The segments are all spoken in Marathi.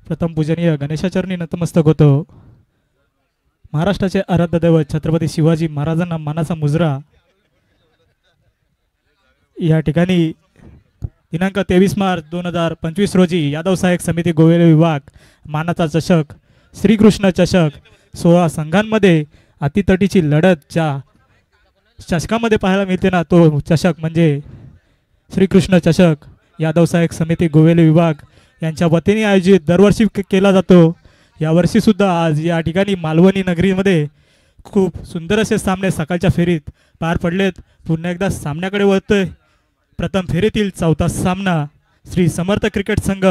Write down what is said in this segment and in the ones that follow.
प्रथम पूजनीय गणेशाचरणी नतमस्तक होतो। महाराष्ट्राचे आराध्य दैवत छत्रपती शिवाजी महाराजांना मानाचा मुजरा या ठिकाणी दिनांक 23 मार्च 2025 रोजी यादव सहाय्यक समिती गोवेले विभाग मानाचा चषक श्रीकृष्ण चषक 16 संघांमध्ये अतितटीची लढत ज्या चषकामध्ये पाहायला मिळते ना, तो चषक म्हणजे श्रीकृष्ण चषक यादव सहाय्यक समिती गोवेले विभाग यांच्या वतीने आयोजित दरवर्षी केला जातो। यावर्षी सुद्धा आज या ठिकाणी मालवणी नगरीमध्ये खूप सुंदर असे सामने सकाळच्या फेरीत पार पडलेत। पुन्हा एकदा सामन्याकडे वळतोय। प्रथम फेरीतील चौथा सामना श्री समर्थ क्रिकेट संघ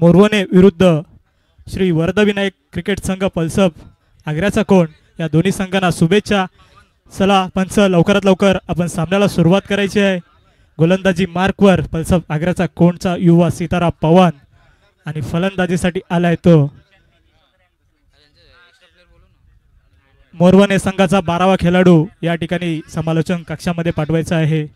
मोरवणे विरुद्ध श्री वरदविनायक क्रिकेट संघ पलसप आग्र्याचा कोण, या दोन्ही संघांना शुभेच्छा। चला पंच, लवकरात लवकर आपण सामन्याला सुरुवात करायची आहे। गोलंदाजी मार्कवर पलसप आग्र्याचा कोणचा युवा सीताराम पवार आणि फलंदाजीसाठी आलाय तो मोरवणे संघाचा 12वा खेळाडू या ठिकाणी समालोचन कक्षामध्ये पाठवायचा आहे।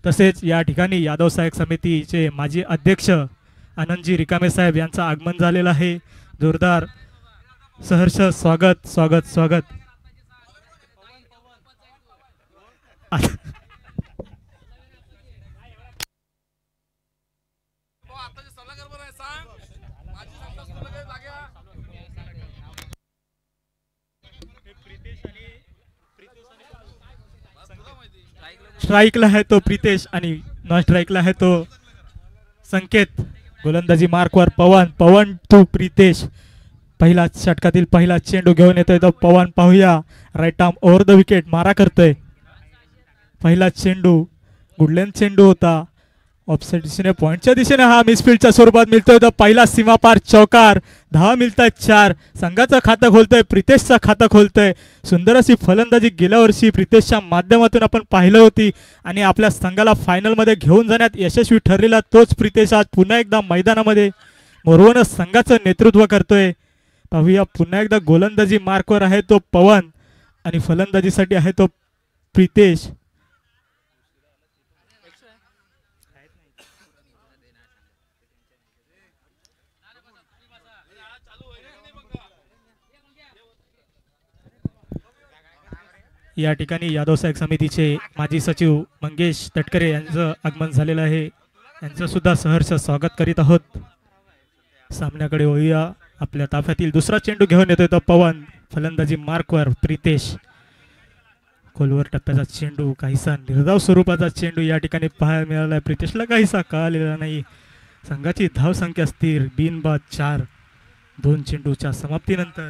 तसेच या ठिकाणी यादव सहाय्यक समितीचे माजी अध्यक्ष आनंदजी रिकामे साहेब यांचं आगमन झालेलं आहे। जोरदार सहर्ष स्वागत स्वागत स्वागत। स्ट्राइकला है तो प्रितेश आणि नॉन स्ट्राइकला है तो संकेत। गोलंदाजी मार्कवर पवन टू प्रितेश, पहिला षटकातील पहिला चेंडू घेऊन येतोय तो पवन। पाहूया right arm over the wicket मारा करतोय। पहिला चेंडू गुडलेन चेंडू होता, ऑफसाइड दिशेने पॉइंटच्या दिशेने हा मिसफील्डच्या स्वरूपात मिळतोय तो पहिला सीमापार चौकार। धावा मिळतात 4, संघाचं खातं खोलतोय प्रितेशचं खातं खोलतोय। सुंदर अशी फलंदाजी गेल्या वर्षी प्रितेशच्या माध्यमातून आपण पाहिलं होती आणि आपल्या संघाला फायनलमध्ये घेऊन जाण्यात यशस्वी ठरलेला तोच प्रितेश आज पुन्हा एकदा मैदानामध्ये मोरवणे संघाचं नेतृत्व करतोय। पाहूया पुन्हा एकदा गोलंदाजी मार्कवर आहे तो पवन आणि फलंदाजीसाठी आहे तो प्रितेश। या ठिकाणी यादव सहाय्यक समितीचे माजी सचिव मंगेश तटकरे यांचं आगमन झालेलं आहे, यांचं सुद्धा सहर्ष स्वागत करीत आहोत। सामन्याकडे वळूया। आपल्या ताफ्यातील दुसरा चेंडू घेऊन येतोय तो पवन, फलंदाजी मार्कवर प्रितेश। खोलवर टप्प्याचा चेंडू, काहीसा निर्धाव स्वरूपाचा चेंडू या ठिकाणी पाहायला मिळाला। प्रितेशला काहीसा कळालेला नाही। संघाची धावसंख्या स्थिर, बिनबाद 4 2 चेंडूच्या समाप्तीनंतर।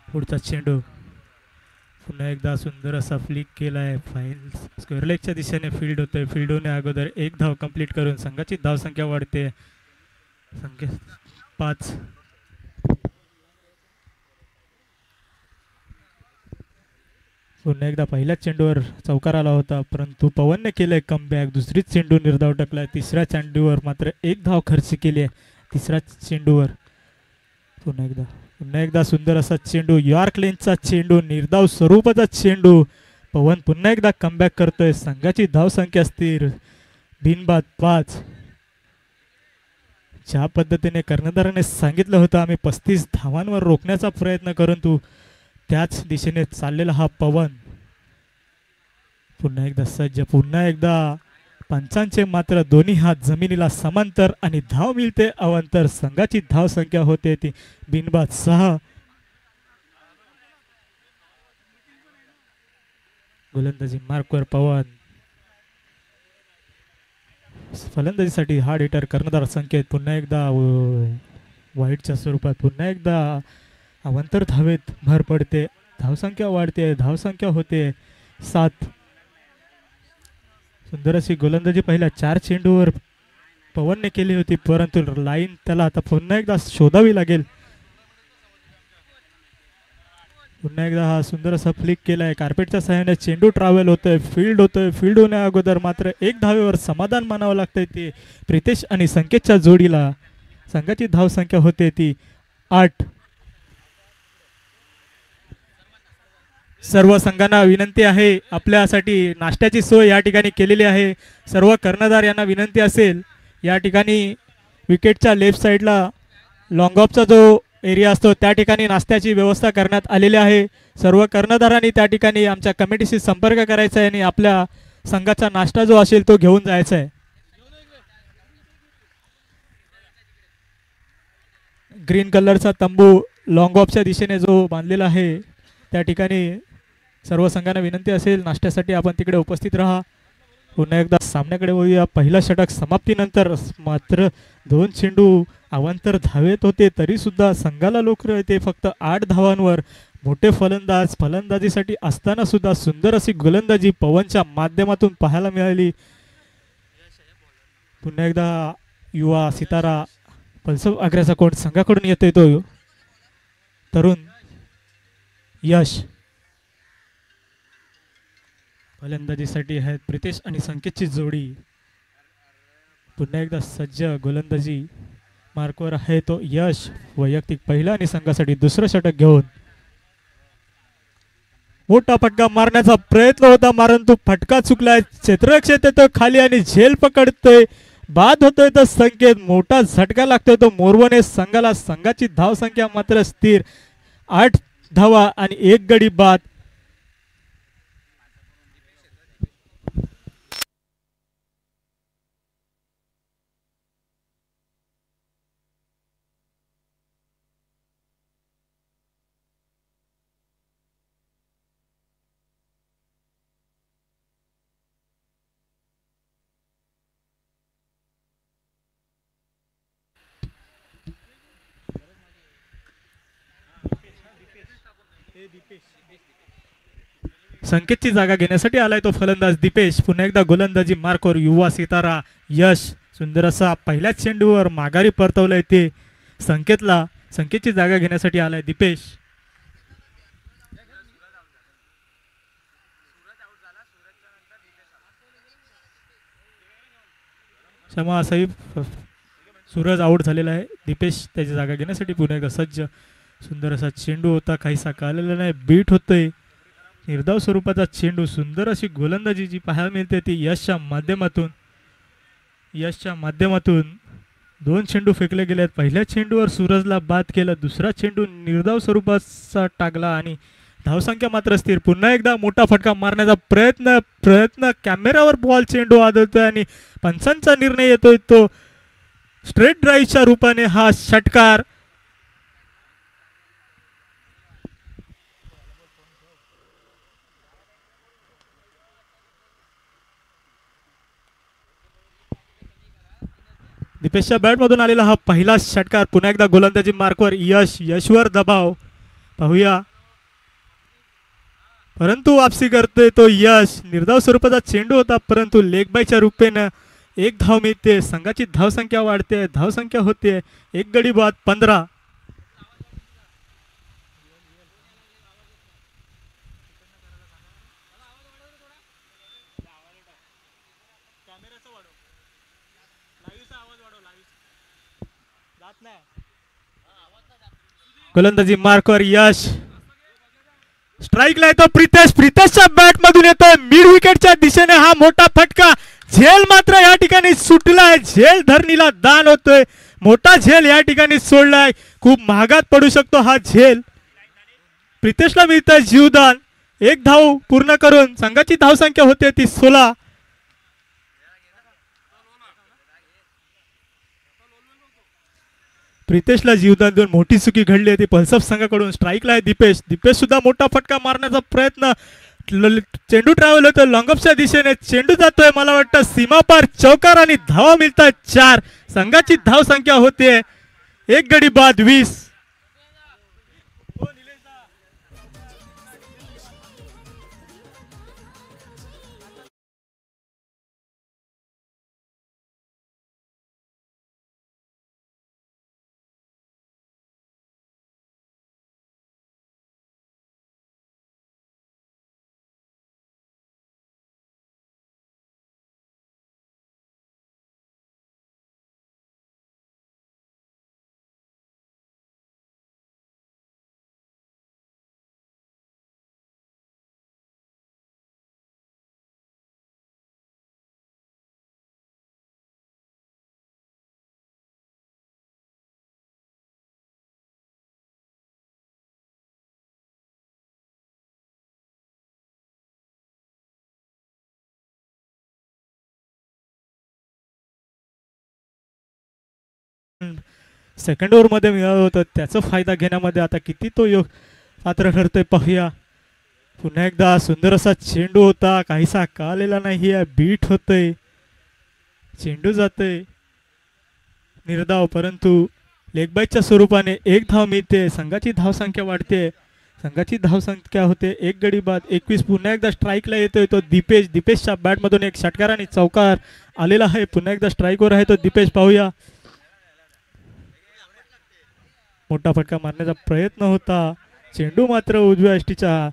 पुढचा चेंडू पुन्हा एकदा सुंदर असा फ्लिक केलाय, फाईन स्क्वेअर लेगच्या दिशेने फील्ड होतोय। फील्ड होणे अगोदर एक धाव कंप्लीट करून संघाची धावसंख्या वाढते, संख्या 5। पुन्हा एकदा पहिल्या चेंडूवर चौकार आला होता, परंतु पवनने केलंय कमबॅक। दुसरीच चेंडू निर्धाव टाकलाय। तिसऱ्या चेंडूवर मात्र एक धाव खर्च केली आहे। तिसऱ्या चेंडूवर पुन्हा एकदा सुंदर असा चेंडू, यॉर्क लेनचा चेंडू, निर्धाव स्वरूपाचा चेंडू। पवन पुन्हा एकदा कमबॅक करतोय। संघाची धावसंख्या स्थिर, बिनबाद 5। ज्या पद्धतीने कर्णधाराने सांगितलं होतं आम्ही 35 धावांवर रोखण्याचा प्रयत्न करून, तू त्याच दिशेने चाललेला हा पवन पुन्हा एकदा सज्ज। पुन्हा एकदा पंचांचे मात्र दोन्ही हात जमिनीला समांतर आणि धाव मिळते अवांतर। संघाची धाव संख्या होते ती बिनबाद 6। गोलंदाजी मार्कवर पवन, फलंदाजीसाठी हार्ड हिटर कर्णधार संकेत। पुन्हा एकदा वाईटच्या स्वरूपात पुन्हा एकदा अवांतर धावेत भर पडते। धावसंख्या वाढते, धावसंख्या होते 7। सुंदर अशी गोलंदाजी पहिल्या 4 चेंडूवर पवनने केली होती, परंतु लाईन त्याला आता पुन्हा एकदा शोधावी लागेल। पुन्हा एकदा हा सुंदर असा फ्लिक केलाय, कार्पेटच्या सहाय्याने चेंडू ट्रॅव्हल होतोय, फील्ड होतोय। फील्ड होण्या अगोदर मात्र एक धावेवर समाधान मानावं लागतंय ते प्रितेश आणि संकेतच्या जोडीला। संघाची धावसंख्या होते ती 8। सर्व संघांना विनंती आहे, आपल्यासाठी नाश्त्याची सोय या ठिकाणी केलेली आहे. सर्व कर्णधार यांना विनंती असेल, या ठिकाणी विकेटच्या लेफ्ट साईडला लॉंग ऑफचा जो एरिया असतो त्या ठिकाणी नाश्त्याची व्यवस्था करण्यात आलेली आहे. सर्व कर्णधारांनी त्या ठिकाणी आमच्या कमिटीशी संपर्क करायचा आहे आणि आपल्या संघाचा नाश्ता जो असेल तो घेऊन जायचा आहे. ग्रीन कलरचा तंबू लॉंग ऑफच्या दिशेने जो बांधलेला आहे त्या ठिकाणी सर्व संघांना विनंती असेल, नाश्त्यासाठी आपण तिकडे उपस्थित राहा. पुन्हा एकदा सामन्याकडे वळूया. पहिला षटक समाप्तीनंतर मात्र 2 चेंडू अवांतर धावेत होते, तरी सुद्धा संघाला लोक येते फक्त 8 धावांवर. मोठे फलंदाजीसाठी असताना सुद्धा सुंदर अशी गोलंदाजी पवनच्या माध्यमातून पाहायला मिळाली. पुन्हा एकदा युवा सितारा पल्सव आग्र्याचा कोण संघाकडून येतोय तो तरुण यश. फलंदाजीसाठी आहेत प्रितेश आणि संकेतची जोडी. पुन्हा एकदा सज्ज गोलंदाजी मार्कवर आहे तो यश. वैयक्तिक पहिला आणि संघासाठी दुसरं षटक घेऊन मोठा फटका मारण्याचा प्रयत्न होता, मारून तो फटका चुकलाय. क्षेत्ररक्षक येतोय खाली आणि झेल पकडतोय, बाद होतोय तर संकेत. मोठा झटका लागतोय तो मोरवणे संघाला. संघाची धावसंख्या मात्र स्थिर 8 धावा आणि 1 गडी बाद. संकेतची जागा घेण्यासाठी आलाय तो फलंदाज दीपेश. पुन्हा एकदा गोलंदाजी मार्कवर युवा सितारा यश. सुंदर असा पहिल्याच चेंडूवर माघारी परतवलंय ते संकेतला. संकेतची जागा घेण्यासाठी आलाय दीपेश. क्षमा साहेब, सूरज आउट झालेला आहे. दीपेश त्याची जागा घेण्यासाठी पुन्हा एकदा सज्ज. सुंदर असा चेंडू होता, काहीसा काढलेला नाही, बीट होतोय. निर्धाव स्वरूपाचा चेंडू. सुंदर अशी गोलंदाजी जी पाहायला मिळते ती यशच्या माध्यमातून 2 चेंडू फेकले गेलेत. पहिल्या चेंडूवर सूरजला बाद केलं, दुसरा चेंडू निर्धाव स्वरूपाचा टाकला आणि धावसंख्या मात्र स्थिर. पुन्हा एकदा मोठा फटका मारण्याचा प्रयत्न कॅमेरावर बॉल चेंडू आदळतोय आणि पंचांचा निर्णय येतोय तो स्ट्रेट ड्राईव्हच्या रूपाने हा षटकार. दीपेशच्या बॅटमधून आलेला हा पहिला षटकार. पुन्हा एकदा गोलंदाजी मार्कवर यशवर दबाव पाहूया, परंतु वापसी करतोय तो यश. निर्धाव स्वरूपाचा चेंडू होता, परंतु लेग बायच्या रूपेनं 1 धाव मिळते. संघाची धावसंख्या वाढते, धावसंख्या होते 1 गडी बाद 15. गोलंदाजी मार्कवर यश. स्ट्राईकला येतो प्रितेशच्या बॅट मधून येतोय मिड विकेटच्या दिशेने हा मोठा फटका. झेल मात्र या ठिकाणी सुटलाय, झेल धरणीला दान होतोय. मोठा झेल या ठिकाणी सोडलाय, खूप महागात पडू शकतो हा झेल. प्रितेशला मिळतंय जीवदान. 1 धाव पूर्ण करून संघाची धावसंख्या होते ती 16. प्रितेशला जीवदान देऊन मोठी चुकी घडली आहे ती पल्सफ संघाकडून. स्ट्राईकला आहे दीपेश सुद्धा मोठा फटका मारण्याचा प्रयत्न. चेंडू ट्रॅव्हल होतोय लॉंगऑफच्या दिशेने, चेंडू जातोय मला वाटतं सीमापार, चौकार आणि धावा मिळतात 4. संघाची धावसंख्या होते 1 गडी बाद 20. सेकंड ओव्हरमध्ये मिळालं होतं त्याचा फायदा घेण्यामध्ये आता किती तो योग पात्र ठरतोय पाहूया. पुन्हा एकदा सुंदर असा चेंडू होता, काहीसा का आलेला नाही आहे, बीट होतंय, चेंडू जातोय निर्धाव, परंतु लेगबाईच्या स्वरूपाने एक धाव मिळते, संघाची धावसंख्या वाढते, संघाची धावसंख्या होते 1 गडी बाद 21. पुन्हा एकदा स्ट्राईकला येतोय तो दीपेश, दीपेशच्या बॅटमधून एक षटकार आणि चौकार आलेला आहे. पुन्हा एकदा स्ट्राईकवर आहे तो दीपेश, पाहूया. मोठा फटका मारण्याचा प्रयत्न होता, चेंडू मात्र उजव्या यष्टीच्या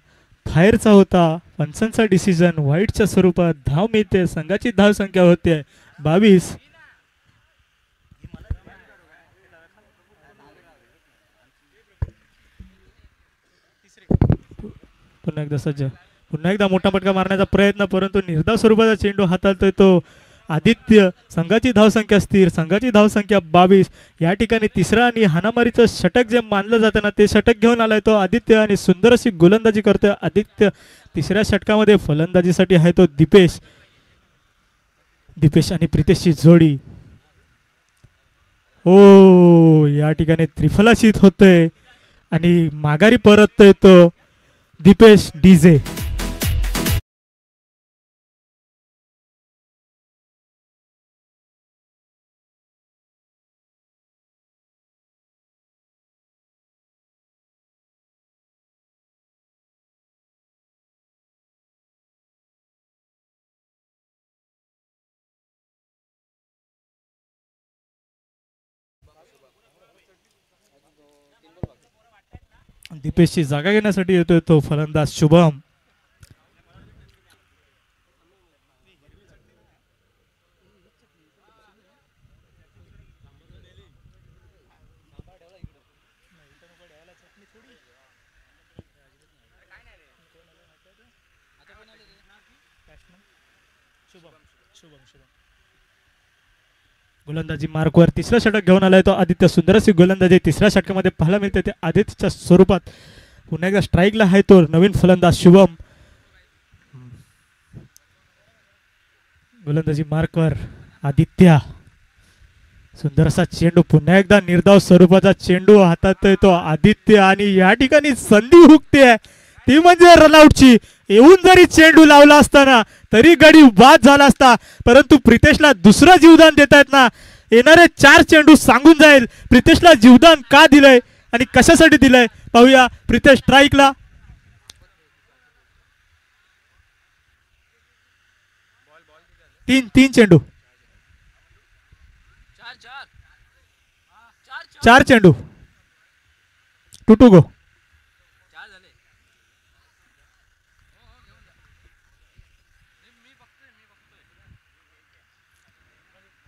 बाहेरचा होता. पंचांचा डिसिजन व्हाईटच्या स्वरूपात धाव मिळते, संघाची धावसंख्या होते 22. पुन्हा एकदा सज्ज, पुन्हा एकदा मोठा फटका मारण्याचा प्रयत्न, परंतु निर्धाव स्वरूपाचा चेंडू हाताळतोय तो आदित्य. संघाची धावसंख्या स्थिर, संघाची धावसंख्या 22. या ठिकाणी तिसरा आणि हाणामारीचं षटक जे मानलं जातं ना ते षटक घेऊन आलाय तो आदित्य आणि सुंदर अशी गोलंदाजी करतोय आदित्य. तिसऱ्या षटकामध्ये फलंदाजीसाठी आहे तो दीपेश. दीपेश आणि प्रितेशची जोडी, ओ या ठिकाणी त्रिफलाशीत होतोय आणि माघारी परततोय तो दीपेश डीजे. दीपेशची जागा घेण्यासाठी येतोय तो फलंदाज शुभम. गोलंदाजी मार्कवर तिसरा षटक घेऊन आलाय तो आदित्य. सुंदर अशी गोलंदाजी तिसऱ्या षटकामध्ये पाहायला मिळते ते आदित्यच्या स्वरूपात. पुन्हा एकदा स्ट्राईकला आहे तो नवीन फलंदाज शुभम. गोलंदाजी मार्कवर आदित्य, सुंदर असा चेंडू, पुन्हा एकदा निर्धाव स्वरूपाचा चेंडू हातात तो आदित्य आणि या ठिकाणी संधी हुकते ती म्हणजे रनआउटची. येऊन जरी चेंडू लावला असताना तरी गडी बाद झाला असता, परंतु प्रितेशला दुसरा जीवदान देतायत ना. येणारे 4 चेंडू सांगून जाईल प्रितेशला जीवदान का दिलंय आणि कशासाठी दिलंय. पाहूया. प्रितेश स्ट्राईकला, तीन चेंडू, 4 चेंडू, 2 गो.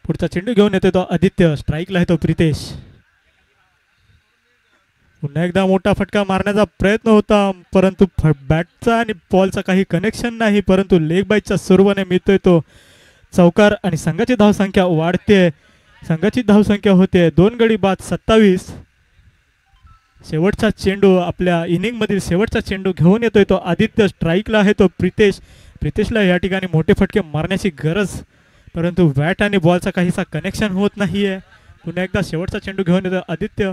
पुढचा चेंडू घेऊन येतो तो आदित्य, स्ट्राईकला आहे तो प्रितेश. पुन्हा एकदा मोठा फटका मारण्याचा प्रयत्न होता, परंतु बॅटचा आणि बॉलचा काही कनेक्शन नाही, परंतु लेग बाईच्या स्वरूपाने मिळतोय तो चौकार आणि संघाची धावसंख्या वाढते. संघाची धावसंख्या होते 2 गडी बाद 27. शेवटचा चेंडू, आपल्या इनिंग मधील शेवटचा चेंडू घेऊन येतोय तो आदित्य. स्ट्राईकला आहे तो प्रितेश. प्रितेशला या ठिकाणी मोठे फटके मारण्याची गरज, परंतु बॅट आणि बॉलचा काहीसा कनेक्शन होत नाहीये. पुन्हा एकदा शेवटचा चेंडू घेऊन येतो आदित्य.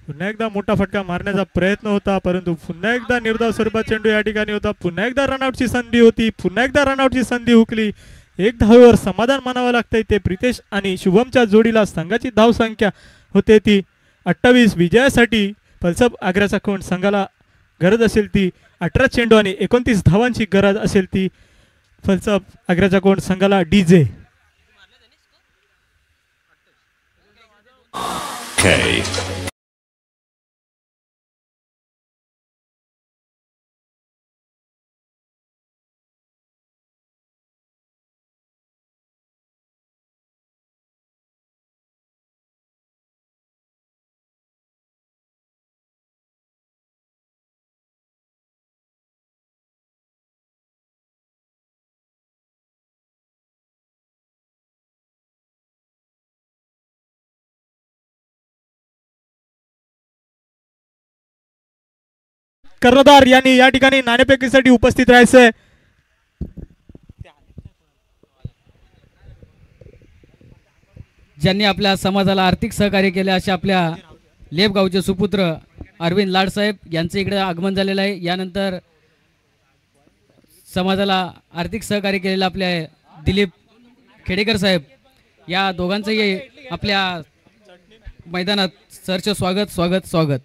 पुन्हा एकदा मोठा फटका मारण्याचा प्रयत्न होता, परंतु पुन्हा एकदा निर्धाव स्वरूपात चेंडू या ठिकाणी होता. पुन्हा एकदा रनआउटची संधी होती, पुन्हा एकदा रनआउटची संधी हुकली. 1 धावेवर समाधान मानावं लागतंय ते प्रितेश आणि शुभमच्या जोडीला. संघाची धावसंख्या होते ती 28. विजयासाठी फलसप आग्र्याचा कोण संघाला गरज असेल ती 18 चेंडू आणि 29 धावांची गरज असेल ती फलसप आग्र्याचा कोण संघाला डीजे. कर्णधार यांनी या ठिकाणी नाणेफेकीसाठी उपस्थित राहायचंय. ज्यांनी आपल्या समाजाला आर्थिक सहकार्य केले असे आपल्या लेप गावचे सुपुत्र अरविंद लाडसाहेब यांचं इकडे आगमन झालेलं आहे। यानंतर समाजाला आर्थिक सहकार्य केलेले आपले दिलीप खेडेकर साहेब, या दोघांचंही आपल्या मैदानात सरचे स्वागत स्वागत स्वागत।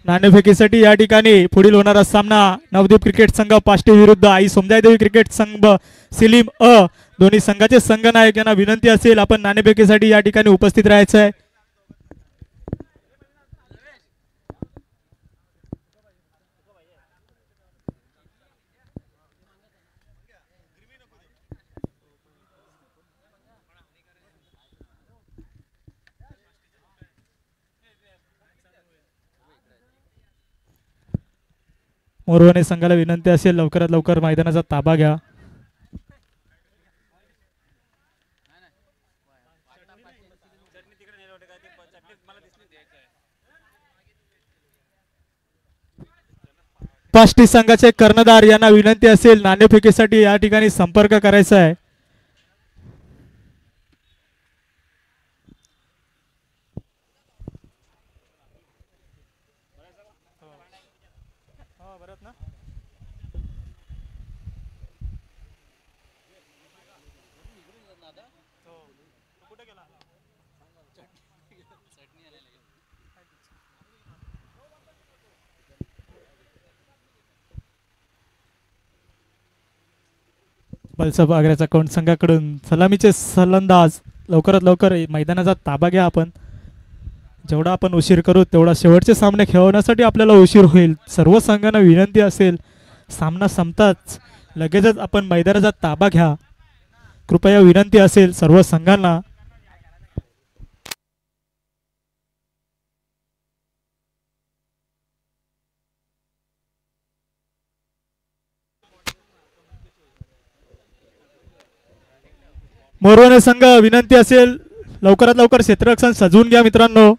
नाणेफेकीसाठी या ठिकाणी पुढील होणारा सामना नवदीप क्रिकेट संघ पाष्टी विरुद्ध आई सोमजाईदेवी क्रिकेट संघ सिलीम अ, दोन्ही संघाचे संघनायक यांना विनंती असेल आपण नाणेफेकीसाठी या ठिकाणी उपस्थित राहायचं आहे। मोरवणे संघाला विनंती असेल लवकरात लवकर मैदानाचा ताबा घ्या। पाष्टी संघाचे कर्णधार यांना विनंती असेल नाणेफेकीसाठी या ठिकाणी संपर्क करायचा आहे। बलसब आग्र्याचा कोण संघाकडून सलामीचे फलंदाज लवकरात लवकर मैदानाचा ताबा घ्या। आपण जेवढा आपण उशीर करू तेवढा शेवटचे सामने खेळवण्यासाठी आपल्याला उशीर होईल। सर्व संघांना विनंती असेल सामना संपताच लगेचच आपण मैदानाचा ताबा घ्या, कृपया विनंती असेल सर्व संघांना। मोरवणे संघ विनंती असेल लवकरात लवकर क्षेत्ररक्षण सजवून घ्या मित्रांनो।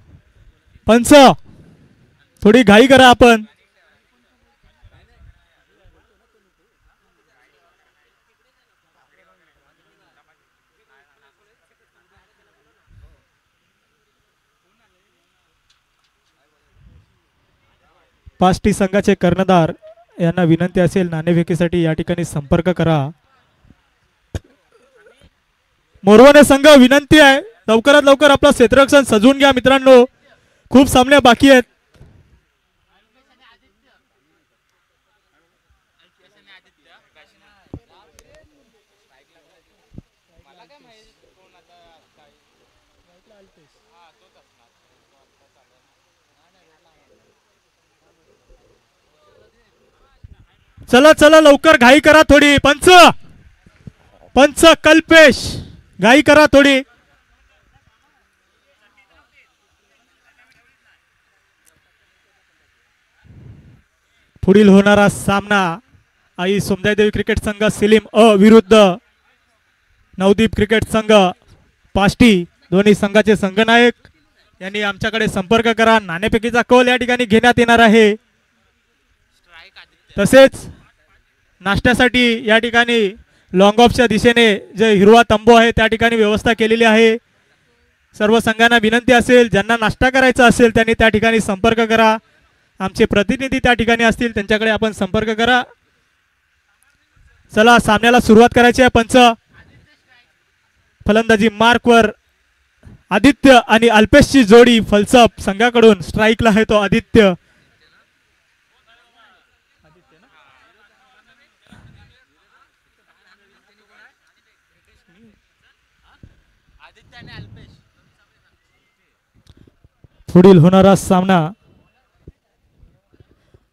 पंच थोडी घाई करा आपण। पाष्टी संघाचे कर्णधार यांना विनंती असेल नाणेफेकीसाठी या ठिकाणी संपर्क करा। मोरवणे संघ विनंती आहे लवकरात लवकर आपलं क्षेत्ररक्षण सजवून घ्या मित्रांनो, खूप सामने बाकी आहेत। चला चला लवकर घाई करा थोडी। पंच पंच कल्पेश घाई करा थोडी। पुढील होणारा सामना आई सोमजाईदेवी क्रिकेट संघ सिलीम अ विरुद्ध नवदीप क्रिकेट संघ पाष्टी, दोन्ही संघाचे संघनायक यांनी आमच्याकडे संपर्क करा। नाणेफेकीचा कौल या ठिकाणी घेण्यात येणार आहे। तसेच नाश्त्यासाठी या ठिकाणी लॉंग ऑफच्या दिशेने जे हिरवा तंबू आहे त्या ठिकाणी व्यवस्था केलेली आहे। सर्व संघांना विनंती असेल ज्यांना नाश्ता करायचा असेल त्यांनी त्या ठिकाणी संपर्क करा। आमचे प्रतिनिधी त्या ठिकाणी असतील त्यांच्याकडे आपण संपर्क करा। चला सामन्याला सुरुवात करायची आहे। पंच फलंदाजी मार्कवर आदित्य आणि अल्पेशची जोडी फलसप संघाकडून स्ट्राईकला आहे तो आदित्य। पुढील होणारा सामना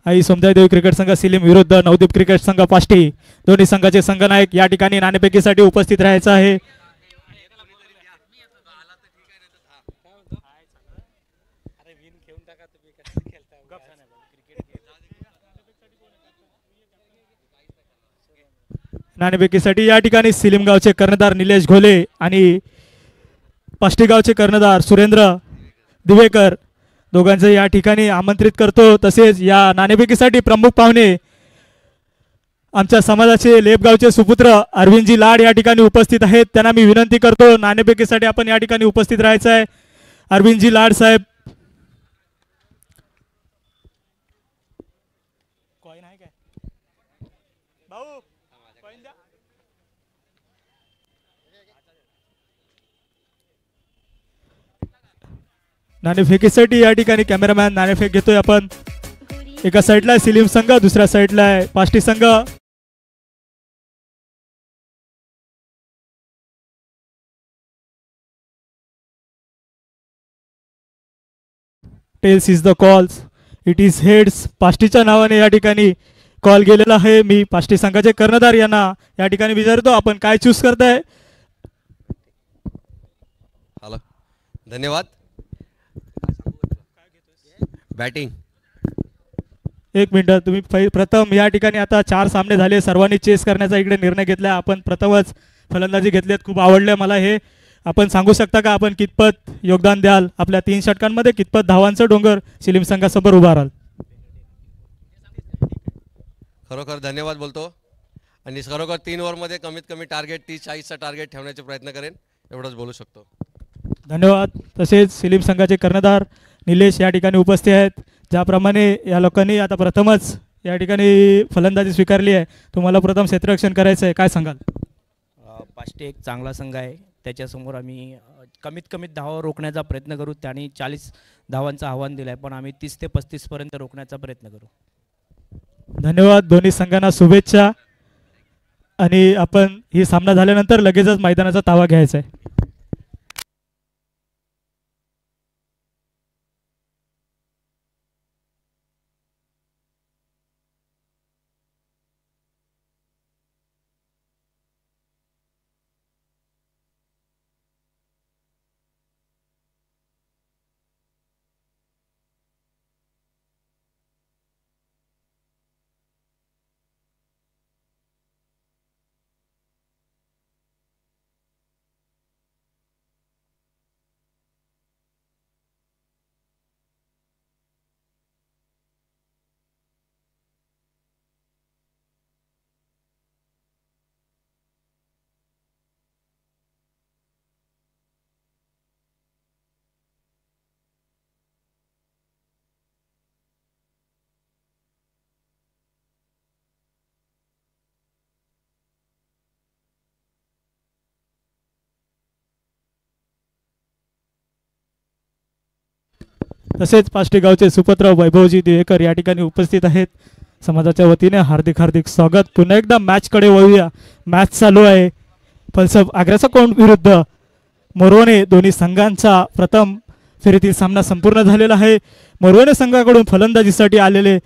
आई सोमजाईदेवी क्रिकेट संघ सिलीम विरुद्ध नवदीप क्रिकेट संघ पाष्टी, दोन्ही संघाचे संघनायक या ठिकाणी नाणेफेकीसाठी उपस्थित राहायचं आहे। नाणेफेकीसाठी या ठिकाणी सिलीम गावचे कर्णधार निलेश घोले आणि पाष्टी गावचे कर्णधार सुरेंद्र दिवेकर दोघांचे या ठिकाणी आमंत्रित करतो। तसेच या नाणेफेकीसाठी प्रमुख पाहुणे आमच्या समाजाचे लेपगावचे सुपुत्र अरविंदजी लाड या ठिकाणी उपस्थित आहेत. त्यांना मी विनंती करतो नाणेफेकीसाठी आपण या ठिकाणी उपस्थित राहायचं आहे. अरविंदजी लाड साहेब. नाणेफेकीसाठी या ठिकाणी कॅमेरामॅन नाणेफेक घेतोय आपण. एका साईडला सिलीम संघ, दुसऱ्या साईडला आहे पाष्टी संघ. Tails is the calls, it is heads. पाष्टीच्या नावाने या ठिकाणी कॉल गेलेला आहे. मी पाष्टी संघाचे कर्णधार यांना या ठिकाणी विचारतो आपण काय चूज करताय. हॅलो, धन्यवाद. बॅटिंग. एक मिनिट, तुम्ही प्रथम या ठिकाणी आता 4 सामने झाले, सर्वांनी चेस करण्याचा इकडे निर्णय घेतला. आपण प्रथमच फलंदाजी घेतलीत, खूप आवडलं मला हे. आपण सांगू शकता का आपण कितपत योगदान द्याल आपल्या 3 षटकांमध्ये, कितपत धावांचं डोंगर सिलीम संघासमोर उभा राहाल. खरोखर धन्यवाद बोलतो आणि खरोखर 3 ओव्हरमध्ये कमीत कमी टार्गेट 30-40चा टार्गेट ठेवण्याचे प्रयत्न करेन, एवढंच बोलू शकतो. धन्यवाद. तसेच सिलीम संघाचे कर्णधार निलेश या ठिकाणी उपस्थित आहेत. ज्याप्रमाणे या लोकांनी आता प्रथमच या ठिकाणी फलंदाजी स्वीकारली आहे, तुम्हाला प्रथम क्षेत्ररक्षण करायचं आहे, काय सांगाल. पाष्टी एक चांगला संघ आहे, त्याच्यासमोर आम्ही कमीत कमी धावा रोखण्याचा प्रयत्न करू. त्यांनी 40 धावांचं आव्हान दिलं आहे, पण आम्ही 30 ते 35 पर्यंत रोखण्याचा प्रयत्न करू. धन्यवाद. दोन्ही संघांना शुभेच्छा. आणि आपण ही सामना झाल्यानंतर लगेचच मैदानाचा ताबा घ्यायचा आहे. तसेच पाष्टी गावचे सुपुत्र वैभवजी दिवेकर या ठिकाणी उपस्थित आहेत. समाजाच्या वतीने हार्दिक हार्दिक स्वागत. पुन्हा एकदा मॅचकडे वळूया. मॅच चालू आहे. फलसफ आग्र्याचा कोण विरुद्ध मोरवणे, दोन्ही संघांचा प्रथम फेरीतील सामना संपूर्ण झालेला आहे. मोरवणे संघाकडून फलंदाजीसाठी आलेले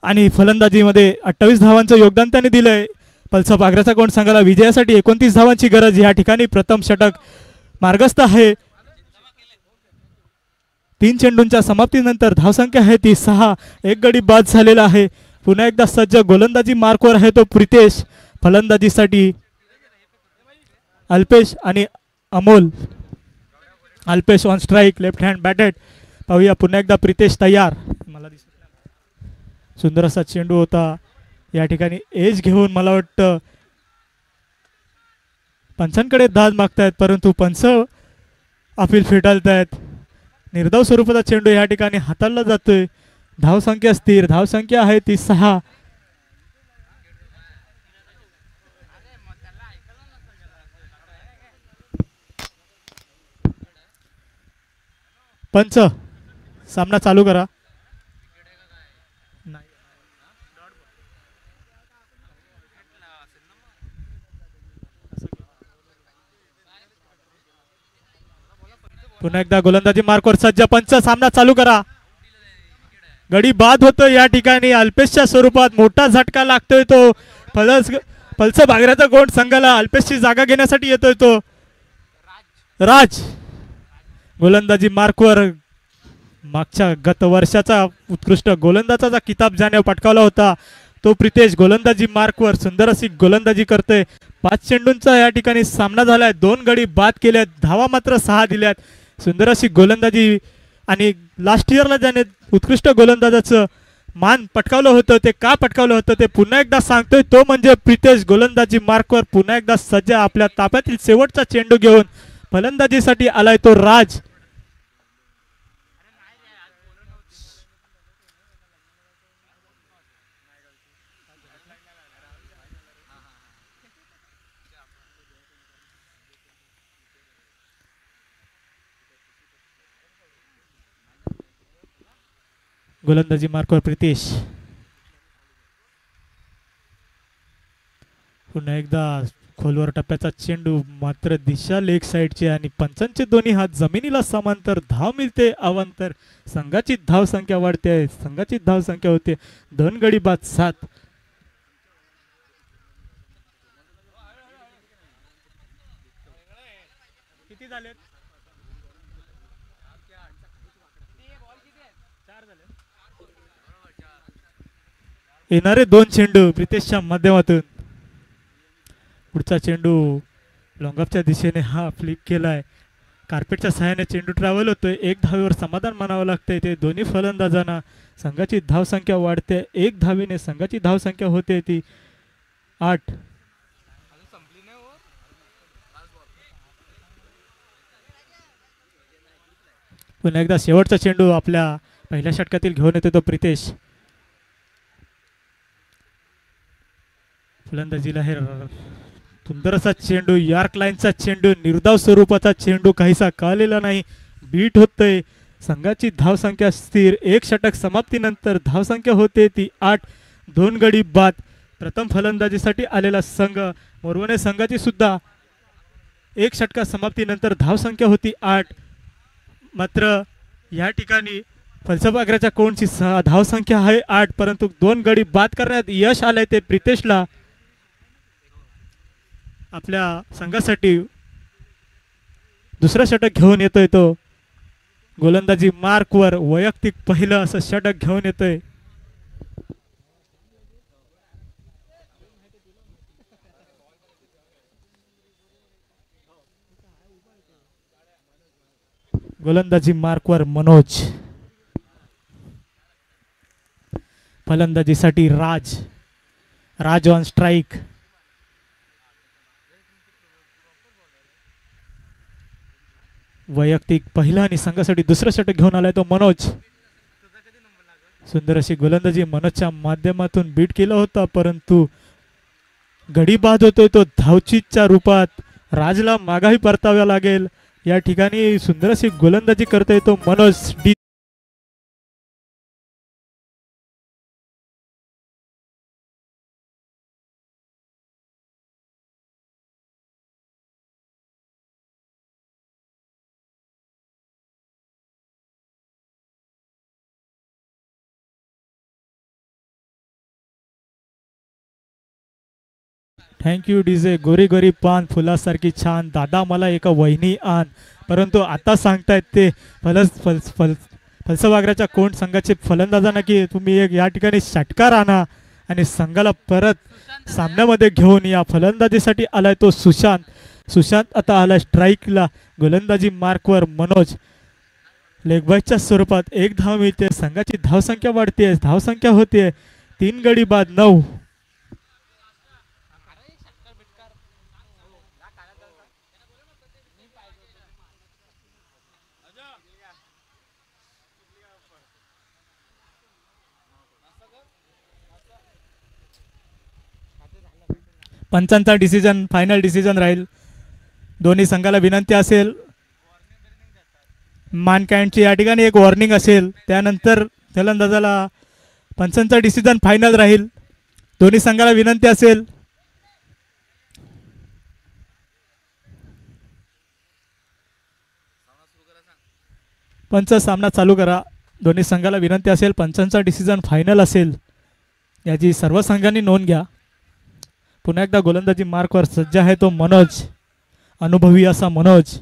आणि फलंदाजीमध्ये 28 धावांचं योगदान त्यांनी दिलंय. फलसफ आग्र्याचा कोण संघाला विजयासाठी 29 धावांची गरज. या ठिकाणी प्रथम षटक मार्गस्थ आहे. 3 चेंडूंच्या समाप्तीनंतर धावसंख्या आहे ती 6. एक गडी बाद झालेला आहे. पुन्हा एकदा सज्ज गोलंदाजी मार्कवर आहे तो प्रितेश. फलंदाजीसाठी अल्पेश आणि Amol. Alpesh on strike, left hand batted. पाहूया पुन्हा एकदा प्रितेश तयार. मला सुंदर असा चेंडू होता. या ठिकाणी एज घेऊन मला वाटतं पंचांकडे दाद मागतायत, परंतु पंच अपील फेटाळतायत. निर्धाव स्वरूपाचा चेंडू या ठिकाणी हाताळला जातोय. धावसंख्या स्थिर, धावसंख्या आहे ती 6. पंच सामना चालू करा. पुन्हा एकदा गोलंदाजी मार्कवर सज्ज. पंच सामना चालू करा. गडी बाद होतोय या ठिकाणी. अल्पेशच्या स्वरूपात मोठा झटका लागतोय तो. फलसफ आग्र्याचा कोण संघाला अल्पेशची जागा घेण्यासाठी येतोय तो राज. गोलंदाजी मार्कवर मागच्या गत वर्षाचा उत्कृष्ट गोलंदाजाचा किताब ज्याने पटकावला होता तो प्रितेश गोलंदाजी मार्कवर सुंदर अशी गोलंदाजी करतोय. 5 चेंडूंचा या ठिकाणी सामना झालाय. 2 गडी बाद केल्यात, धावा मात्र 6 दिल्यात. सुंदर अशी गोलंदाजी आणि लास्ट इयरला ज्याने उत्कृष्ट गोलंदाजाचं मान पटकावलं होतं ते का पटकावलं होतं ते पुन्हा एकदा सांगतोय, तो म्हणजे प्रितेश. गोलंदाजी मार्कवर पुन्हा एकदा सज्ज, आपल्या ताब्यातील शेवटचा चेंडू घेऊन फलंदाजीसाठी आलाय तो राज. गोलंदाजी मार्कवर प्रितेश. पुन्हा एकदा खोलवर टप्प्याचा चेंडू, मात्र दिशा लेग साईडची आणि पंचांचे दोन्ही हात जमिनीला समांतर. धाव मिळते अवांतर. संघाची धाव संख्या वाढते, संघाची धाव संख्या होते 2 गडी बाद 7. किती झाले? येणारे 2 चेंडू प्रितेशच्या माध्यमातून. पुढचा चेंडू लॉंगअपच्या दिशेने हा फ्लिक केलाय. कार्पेटच्या सहाय्याने चेंडू ट्रॅव्हल होतोय. 1 धावेवर समाधान मानावं लागतंय ते दोन्ही फलंदाजांना. संघाची धावसंख्या वाढते 1 धावेने. संघाची धावसंख्या होते ती 8. पुन्हा एकदा शेवटचा चेंडू आपल्या पहिल्या षटकातील घेऊन येतो तो प्रितेश. फलंदाजीला हे सुंदर असा चेंडू, यॉर्क लाईनचा चेंडू, निर्धाव स्वरूपाचा चेंडू, काहीसा कळलेला नाही. बीट होतंय. संघाची धावसंख्या स्थिर. 1 षटक समाप्तीनंतर धावसंख्या होते ती 8. 2 गडी बाद. प्रथम फलंदाजीसाठी आलेला संघ मोरवणे संघाची सुद्धा 1 षटका समाप्तीनंतर धावसंख्या होती 8. मात्र या ठिकाणी फलसफागराच्या कोणची धावसंख्या आहे 8, परंतु 2 गडी बाद करण्यात यश आलंय ते प्रितेशला. आपल्या संघासाठी दुसरा षटक घेऊन येतोय तो. गोलंदाजी मार्कवर वैयक्तिक पहिलं असं षटक घेऊन येतोय. गोलंदाजी मार्कवर मनोज. फलंदाजीसाठी राज. राज ऑन स्ट्राइक. वैयक्तिक पहिला आणि संघासाठी दुसरं षटक घेऊन आलाय तो मनोज. सुंदर अशी गोलंदाजी मनोजच्या माध्यमातून बीट केला होता, परंतु गडी बाद होतोय तो धावचीच्या रूपात. राजला मागाही परताव्या लागेल. या ठिकाणी सुंदर अशी गोलंदाजी करतोय तो मनोज. Thank you DJ. गोरी गोरी पान फुलासारखी छान. दादा मला एका वहिनी आण. परंतु आता सांगतायत ते फलसवागराच्या कोण संघाचे फलंदाजांना की तुम्ही एक या ठिकाणी षटकार आणा आणि संघाला परत सामन्यामध्ये घेऊन या. फलंदाजीसाठी आलाय तो सुशांत. सुशांत आता आला स्ट्राईकला. गोलंदाजी मार्कवर मनोज. लेगबाईच्या स्वरूपात 1 धाव मिळते. संघाची धावसंख्या वाढते. धावसंख्या होते 3 गडी बाद 9. पंचांचा डिसिजन फायनल डिसिजन राहील. दोन्ही संघाला विनंती असेल, मानकाइंडची या ठिकाणी एक वॉर्निंग असेल, त्यानंतर फलंदाजाला पंचांचा डिसिजन फायनल राहील. दोन्ही संघाला विनंती असेल, पंच सामना चालू करा. दोन्ही संघाला विनंती असेल, पंचांचा डिसिजन फायनल असेल याची सर्व संघांनी नोंद घ्या. पुन्हा एकदा गोलंदाजी मार्कवर सज्ज आहे तो मनोज. अनुभवी असा मनोज.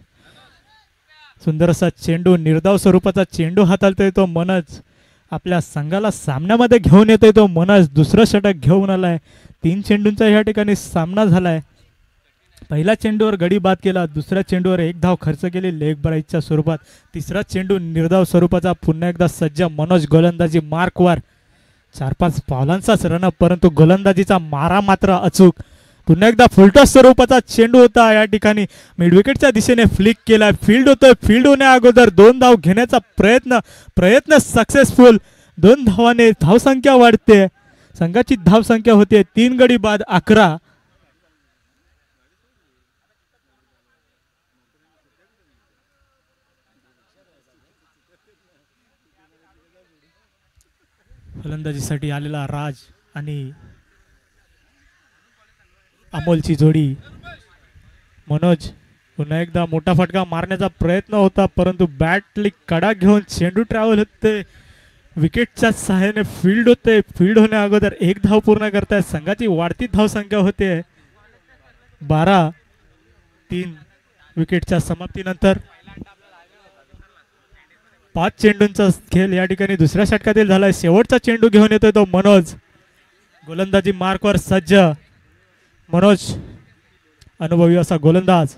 सुंदर असा चेंडू, निर्धाव स्वरूपाचा चेंडू हाताळतोय तो मनोज. आपल्या संघाला सामन्यामध्ये घेऊन येतोय तो मनोज. दुसरं षटक घेऊन आलाय. 3 चेंडूंचा या ठिकाणी सामना झालाय. पहिल्या चेंडूवर गडी बाद केला, दुसऱ्या चेंडूवर 1 धाव खर्च केली लेग ब्राईटच्या स्वरूपात. तिसरा चेंडू निर्धाव स्वरूपाचा. पुन्हा एकदा सज्ज मनोज. गोलंदाजी मार्कवर 4-5 पावलांचाच रनअप, परंतु गोलंदाजीचा मारा मात्र अचूक. पुन्हा एकदा फुलटॉस स्वरूपाचा चेंडू होता या ठिकाणी मिडविकेटच्या दिशेने फ्लिक केला. फील्ड होतोय, फील्ड होण्या अगोदर 2 धाव घेण्याचा प्रयत्न सक्सेसफुल. 2 धावाने धावसंख्या वाढते. संघाची धावसंख्या होते 3 गडी बाद 11. फलंदाजीसाठी आलेला राज आणि अमोलची जोडी. मनोज पुन्हा एकदा मोठा फटका मारण्याचा प्रयत्न होता, परंतु बॅटली कडा घेऊन चेंडू ट्रॅव्हल होते. विकेटच्या सहाय्याने फील्ड होते. फील्ड होण्या अगोदर 1 धाव पूर्ण करतायत. संघाची वाढती धावसंख्या होते 12-3. विकेटच्या समाप्तीनंतर 5 चेंडूंचा खेळ या ठिकाणी दुसऱ्या षटकातील झालाय. शेवटचा चेंडू घेऊन येतोय तो मनोज. गोलंदाजी मार्कवर सज्ज. मनोज अनुभवी असा गोलंदाज.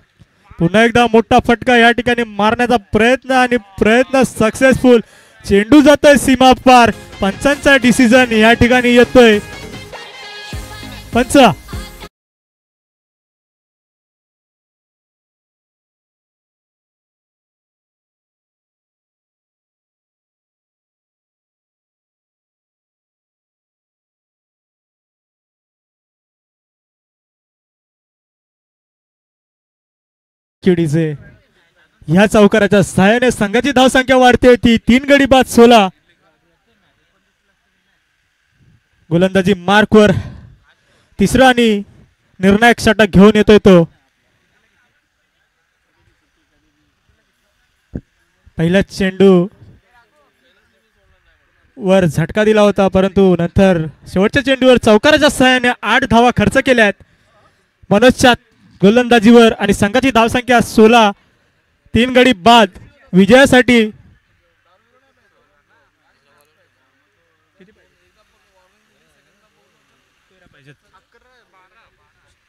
पुन्हा एकदा मोठा फटका या ठिकाणी मारण्याचा प्रयत्न सक्सेसफुल. चेंडू जातोय सीमा पार. पंचांचा डिसिजन या ठिकाणी येतोय. पंच किडीचे ह्या चौकाराच्या सहाय्याने संघाची धावसंख्या वाढते ती 3 गडी बाद 16. गोलंदाजी मार्कवर तिसरा आणि निर्णायक षटक घेऊन येतोय तो. पहिला चेंडू वर झटका दिला होता, परंतु नंतर शेवटच्या चेंडूवर चौकाराच्या सहाय्याने 8 धावा खर्च केल्या आहेत मनोजच्या गोलंदाजीवर आणि संघाची धावसंख्या 16. 3 गडी बाद विजयासाठी.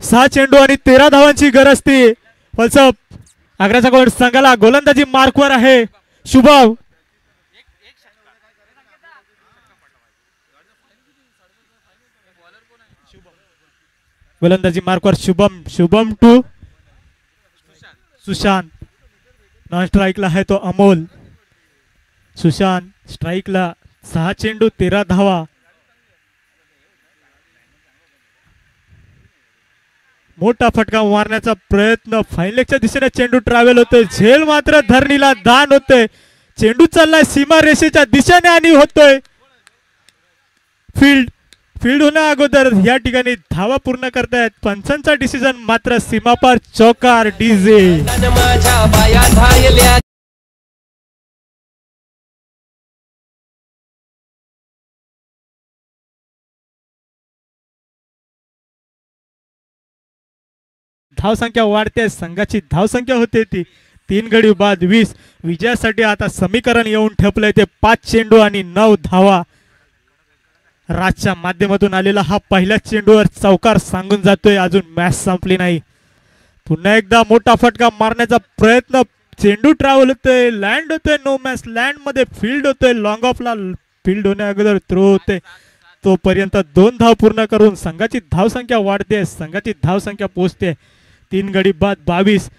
सहा चेंडू आणि 13 धावांची गरज ती फलसप आग्र्याचा संघाला. गोलंदाजी मार्कवर आहे शुभम. गोलंदाजी मार्कवर शुभम टू सुशांत. नॉन स्ट्राईकला आहे तो अमोल. सुशांत स्ट्राईकला. 6 चेंडू 13 धावा. मोठा फटका मारण्याचा प्रयत्न. फायलेगच्या दिशेने चेंडू ट्रॅव्हल होतोय. झेल मात्र धरणीला दान होतोय. चेंडू चाललाय सीमा रेषेच्या दिशेने आणि होतोय फील्ड होण्या अगोदर या ठिकाणी धावा पूर्ण करतायत. पंचांचा डिसिजन मात्र सीमापार चौकार डीजे. धावसंख्या वाढते. संघाची धावसंख्या होते ती 3 गडी बाद 20. विजयासाठी आता समीकरण येऊन ठेपलंय ते 5 चेंडू आणि 9 धावा. राजच्या माध्यमातून आलेला हा पहिल्या चेंडूवर चौकार सांगून जातोय अजून मॅच संपली नाही. पुन्हा एकदा मोठा फटका मारण्याचा प्रयत्न. चेंडू ट्रॅव्हल होतोय, लँड होतोय नो मॅच लँड मध्ये. फील्ड होतोय लॉंग ऑफला. फील्ड होण्या अगोदर थ्रो होते. तोपर्यंत 2 धाव पूर्ण करून संघाची धावसंख्या वाढते. संघाची धावसंख्या पोहोचते 3 गडी बाद 22.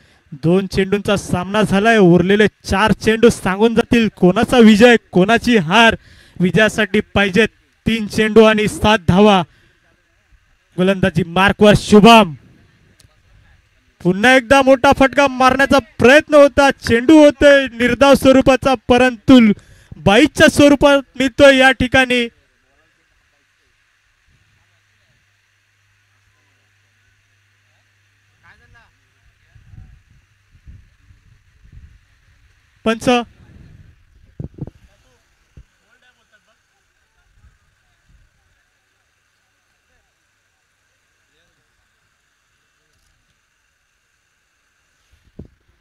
2 चेंडूंचा सामना झालाय. उरलेले 4 चेंडू सांगून जातील कोणाचा विजय कोणाची हार. विजयासाठी पाहिजे 3 चेंडू आणि 7 धावा. गोलंदाजी मार्कवर शुभम. पुन्हा एकदा मोठा फटका मारण्याचा प्रयत्न होता. चेंडू होतोय निर्धाव स्वरूपाचा, परंतु 22च्या स्वरूपात मिळतोय या ठिकाणी. पंच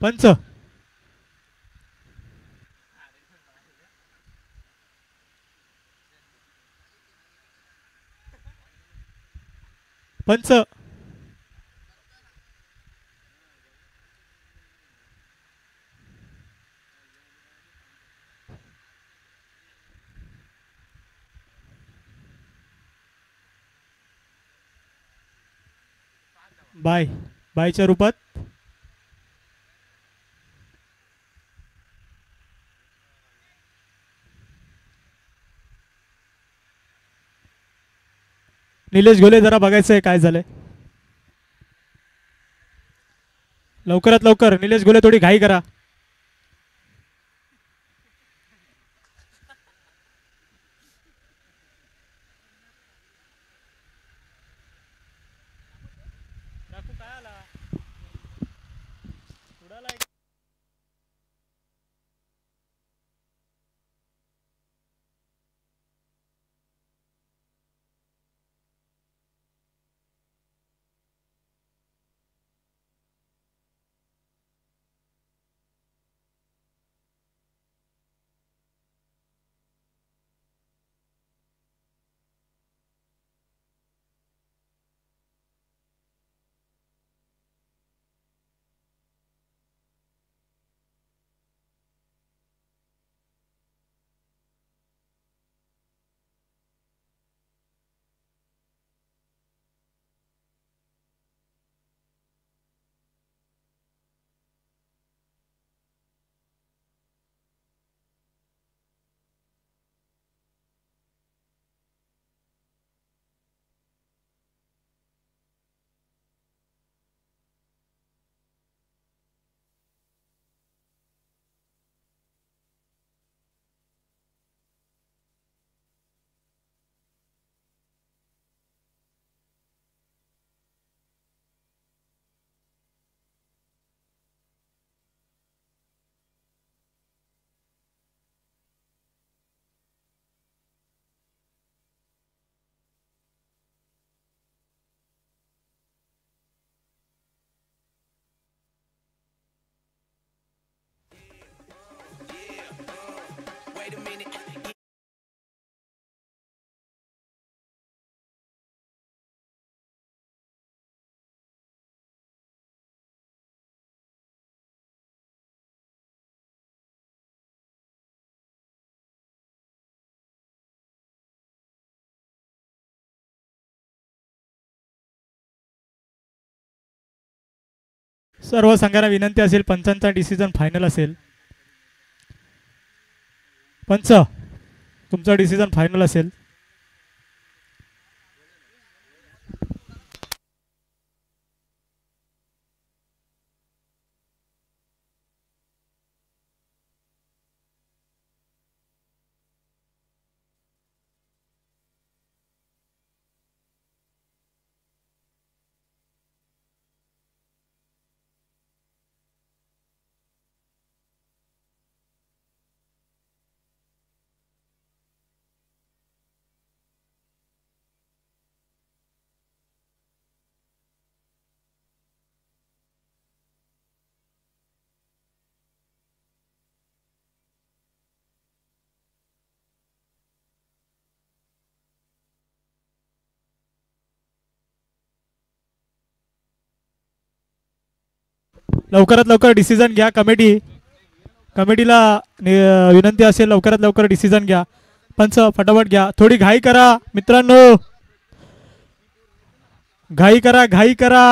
पंच पंच बाय बायच्या रूपात निलेश घोले, जरा बघायचं आहे काय झालंय. लवकरात लवकर निलेश घोले, थोडी घाई करा. सर्व संघांना विनंती असेल, पंचांचा डिसिजन फायनल असेल. पंच, तुमचा डिसिजन फायनल असेल. लवकरात लवकर डिसिजन घ्या. कमिटीला विनंती असेल, लवकरात लवकर डिसिजन घ्या. पंच फटाफट घ्या, थोडी घाई करा मित्रांनो, घाई करा, घाई करा.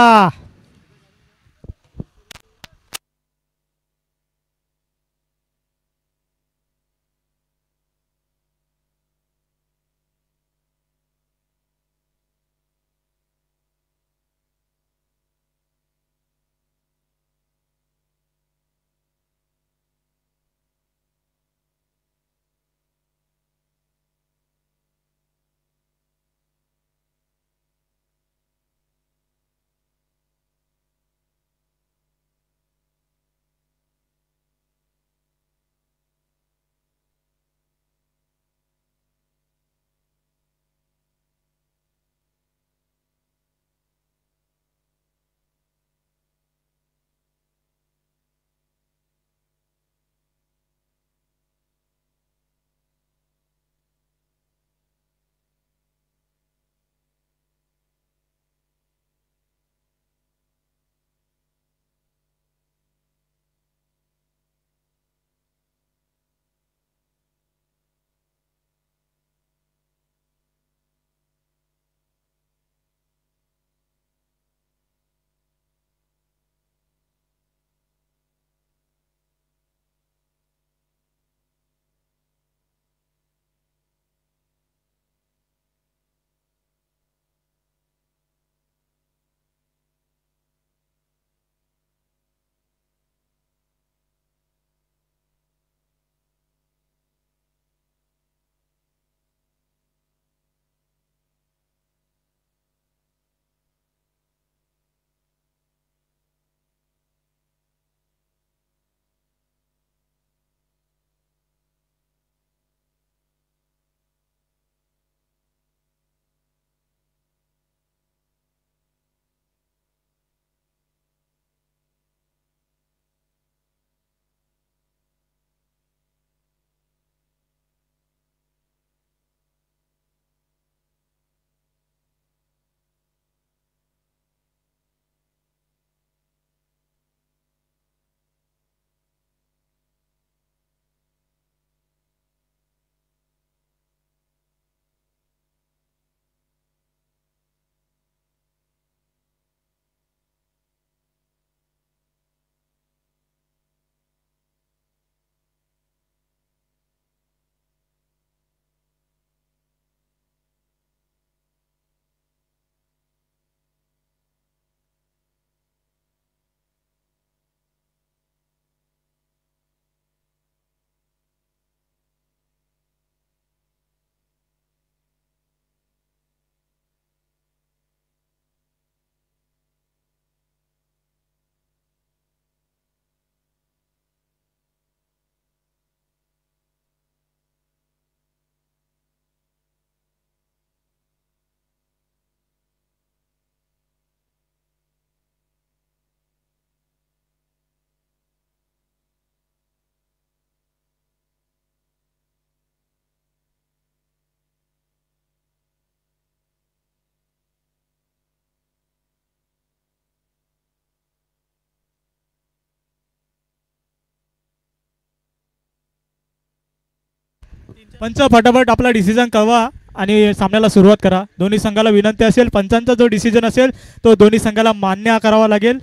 पंच फटाफट आपला डिसिजन कळवा आणि सामन्याला सुरुवात करा. दोन्ही संघाला विनंती असेल, पंचांचा जो डिसिजन असेल तो दोन्ही संघाला मान्य करावा लागेल.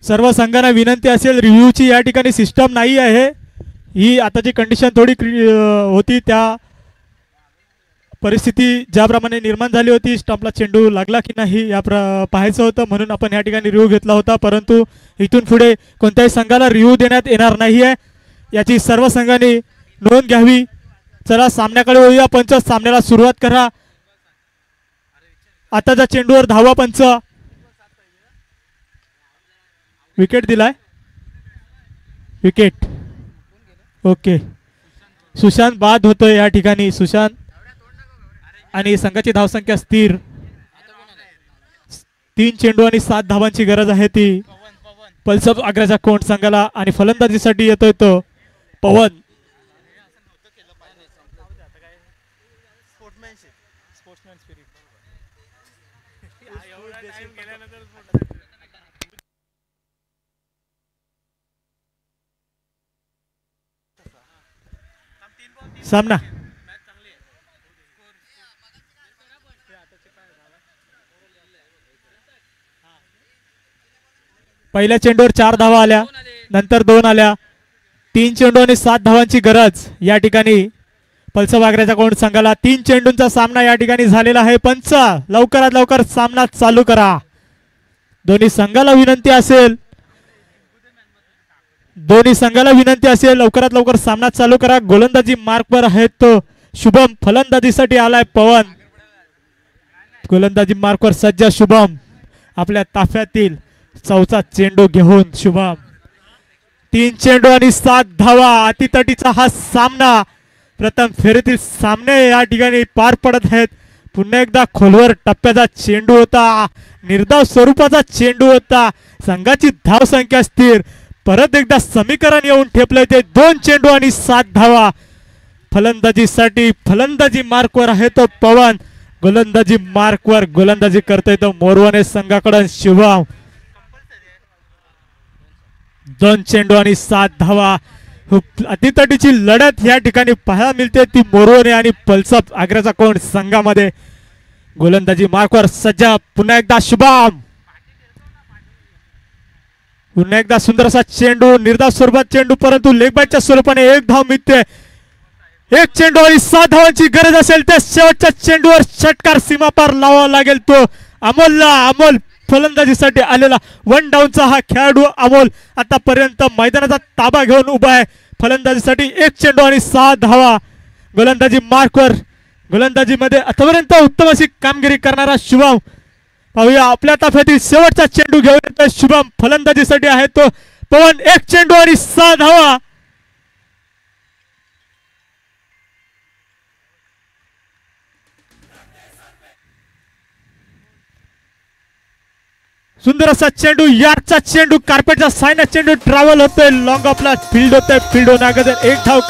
सर्व संघांना विनंती असेल, रिव्ह्यूची या ठिकाणी सिस्टम नाही आहे. ही आताची कंडिशन थोडी होती, त्या परिस्थिती ज्याप्रमाणे निर्माण झाली होती, स्टंपला चेंडू लागला की नाही या पाहायचं होतं, म्हणून आपण या ठिकाणी रिव्ह्यू घेतला होता. परंतु इथून पुढे कोणत्याही संघाला रिव्ह्यू देण्यात येणार नाही आहे, याची सर्व संघांनी नोंद घ्यावी. चला सामन्याकडे वळूया. पंच सामन्याला सुरुवात करा. आताच्या चेंडूवर धावा पंच. विकेट दिलाय, विकेट. ओके, सुशांत बाद होतोय या ठिकाणी. सुशांत आणि संघाची धावसंख्या स्थिर. 3 चेंडू आणि 7 धावांची गरज आहे ती पल्सप आग्र्याच्या कोण संघाला. आणि फलंदाजीसाठी येतोय तो पवन. सामना पहिल्या चेंडूवर 4 धावा आल्या, नंतर 2 आल्या. 3 चेंडू आणि 7 धावांची गरज या ठिकाणी पल्सप आग्र्याच्या कोण संघाला. 3 चेंडूंचा सामना या ठिकाणी झालेला आहे. पंच लवकरात लवकर सामना चालू करा. दोन्ही संघाला विनंती असेल, लवकरात लवकर सामना चालू करा. गोलंदाजी मार्कवर आहे तो शुभम. फलंदाजीसाठी आलाय पवन. गोलंदाजी मार्कवर सज्ज शुभम. आपल्या ताफ्यातील 4था चेंडू घेऊन शुभम. 3 चेंडू आणि 7 धावा. अतितटीचा हा सामना. प्रथम फेरीतील सामने या ठिकाणी पार पडत आहेत. पुन्हा एकदा खोलवर टप्प्याचा चेंडू होता, निर्धाव स्वरूपाचा चेंडू होता. संघाची धावसंख्या स्थिर. परत एकदा समीकरण येऊन ठेपले ते 2 चेंडू आणि 7 धावा. फलंदाजीसाठी फलंदाजी मार्कवर आहे तो पवन. गोलंदाजी मार्कवर गोलंदाजी करतोय तो मोरवणे संघाकडून शुभम. 2 चेंडू आणि 7 धावा. अतितटीची लढत या ठिकाणी पाहायला मिळते, ती मोरवणे आणि पल्सप आग्र्याचा कोण संघामध्ये. गोलंदाजी मार्कवर सज्ज. पुन्हा एकदा शुभम. पुन्हा एकदा सुंदर असा चेंडू, निर्धाव स्वरूपात चेंडू, परंतु लेगबाईच्या स्वरूपाने 1 धाव मिळते. 1 चेंडू आणि 7 धावांची गरज असेल त्या शेवटच्या चेंडूवर षटकार सीमापार लावावा लागेल तो अमोलला. अमोल फलंदाजीसाठी आलेला 1 डाऊनचा हा खेळाडू अमोल आतापर्यंत मैदानाचा ताबा घेऊन उभा आहे. फलंदाजीसाठी 1 चेंडू आणि 6 धावा. गोलंदाजी मार्कवर गोलंदाजीमध्ये आतापर्यंत उत्तम अशी कामगिरी करणारा शुभम. पाहूया आपल्या ताफ्यातील शेवटचा चेंडू घेऊन येतो शुभम. फलंदाजीसाठी आहे तो पवन. 1 चेंडू आणि 6 धावा. सुंदर असा चेंडू, यार्डचा चेंडू, कार्पेटचा सायना चेंडू ट्रॅव्हल होतोय, लॉंग ऑफला फील्ड होतोय, फील्ड होण्याअगोदर 1 धाव